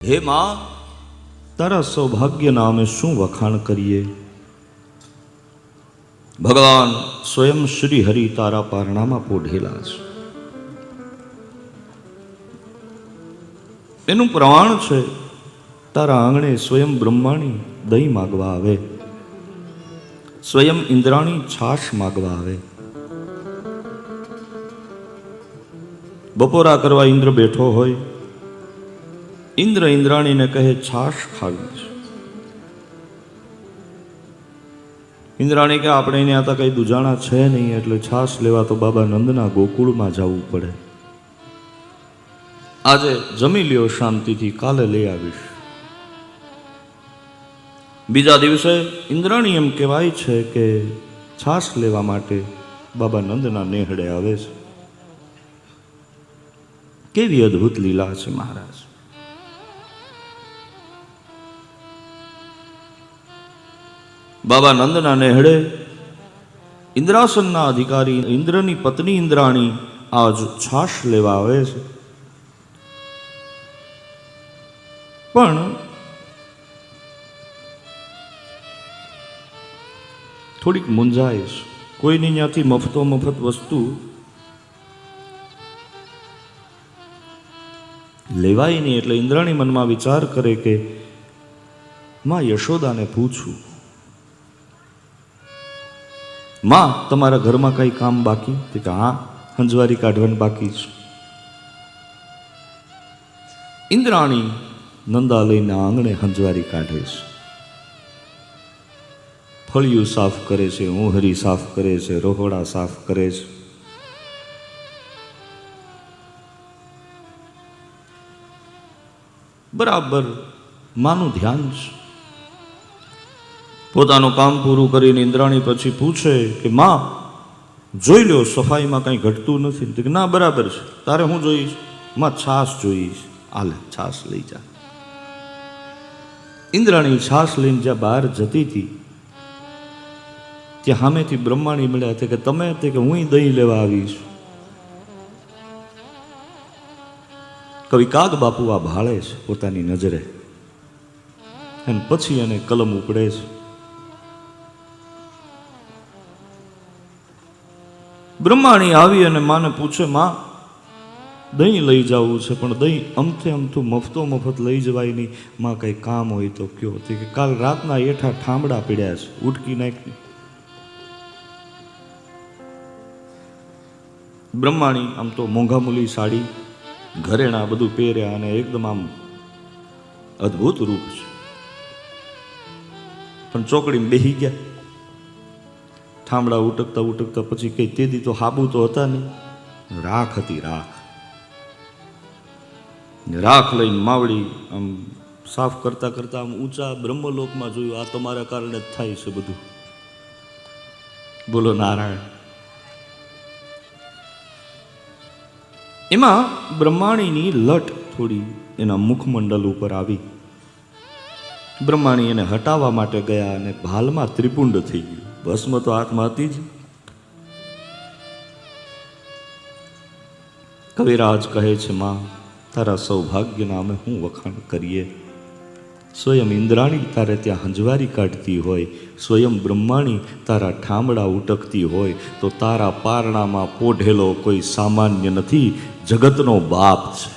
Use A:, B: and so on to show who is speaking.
A: હે માં, તારા સૌભાગ્યના અમે શું વખાણ કરીએ? ભગવાન સ્વયં શ્રી હરિ તારા પારણામાં પોઢેલા છે. એનું પ્રમાણ છે, તારા આંગણે સ્વયં બ્રહ્માણી દહીં માગવા આવે, સ્વયં ઇન્દ્રાણી છાશ માગવા આવે. બપોરા કરવા ઇન્દ્ર બેઠો હોય, ઇન્દ્ર ઇન્દ્રાણીને કહે છાશ ખાવી છે. ઇન્દ્રાણી કે આપણે ત્યાં તો કઈ દુજાણા છે નહીં, એટલે છાશ લેવા તો બાબા નંદના ગોકુળમાં જવું પડે. આજે જમી લ્યો શાંતિથી, કાલે લઈ આવીશ. બીજા દિવસે ઇન્દ્રાણી એમ કહેવાય છે કે છાશ લેવા માટે બાબા નંદના નેહડે આવે છે. કેવી અદ્ભુત લીલા છે મહારાજ! બાબા નંદના નેહડે ઇન્દ્રાસનના અધિકારી ઇન્દ્રની પત્ની ઇન્દ્રાણી આજ છાશ લેવા આવે છે. પણ થોડીક મૂંઝાય છે. કોઈની ત્યાંથી મફતો મફત વસ્તુ લેવાય નહીં, એટલે ઇન્દ્રાણી મનમાં વિચાર કરે કે માં યશોદાને પૂછું, માં તમારા ઘરમાં કઈ કામ બાકી? કે હા, હંજવારી કાઢવાનું બાકી છે. ઇન્દ્રાણી નંદાલયના આંગણે હંજવારી કાઢે છે. ફળિયું સાફ કરે છે, ઓહરી સાફ કરે છે, રહોડા સાફ કરે છે. બરાબર માનું ધ્યાન છે. પોતાનું કામ પૂરું કરીને ઇન્દ્રાણી પછી પૂછે કે માં જોઈ લો સફાઈમાં કંઈ ઘટતું નથી. કે ના બરાબર છે, તારે હું જોઈશ? માં છાશ જોઈશ. આલે છાશ લઈ જા. ઇન્દ્રાણી છાશ લઈને જ્યાં બહાર જતી હતી ત્યાં સામેથી બ્રહ્માણી મળ્યા હતા કે તમે કે હું દહીં લેવા આવીશ. કવિ કાગ બાપુ આ ભાળે છે પોતાની નજરે, અને પછી એને કલમ ઉપડે છે. બ્રહ્માણી આવી અને માને પૂછે, માં દહીં લઈ જવું છે, પણ દહીં અમથે અમથું મફતો મફત લઈ જવાય નહીં. માં કઈ કામ હોય તો કયો. કે કાલ રાતના એઠા ઠામડા પીડ્યા છે, ઉટકી નાખી. બ્રહ્માણી આમ તો મોંઘામૂલી સાડી ઘરેણા બધું પહેર્યા અને એકદમ આમ અદ્ભુત રૂપ છે, પણ ચોકડીમાં બેહી ગયા. ઠામડા ઉટકતા ઉટકતા પછી કઈ તેદી તો હાબુ તો હતા નહીં, રાખ હતી. રાખ લઈને માવડી આમ સાફ કરતા કરતા આમ ઊંચા બ્રહ્મલોકમાં જોયું, આ તમારા કારણે જ થાય છે બધું. બોલો નારાયણ. એમાં બ્રહ્માણીની લટ થોડી એના મુખમંડલ ઉપર આવી. બ્રહ્માણી એને હટાવવા માટે ગયા અને ભાલમાં ત્રિપુંડ થઈ ગયું. ભસ્મ તો હાથમાં હતી જ. કવિરાજ કહે છે, માં તારા સૌભાગ્યના અમે શું વખાણ કરીએ? સ્વયં ઇન્દ્રાણી તારે ત્યાં હંજવારી કાઢતી હોય, સ્વયં બ્રહ્માણી તારા ઠામડા ઉટકતી હોય, તો તારા પારણામાં પોઢેલો કોઈ સામાન્ય નથી, જગતનો બાપ છે.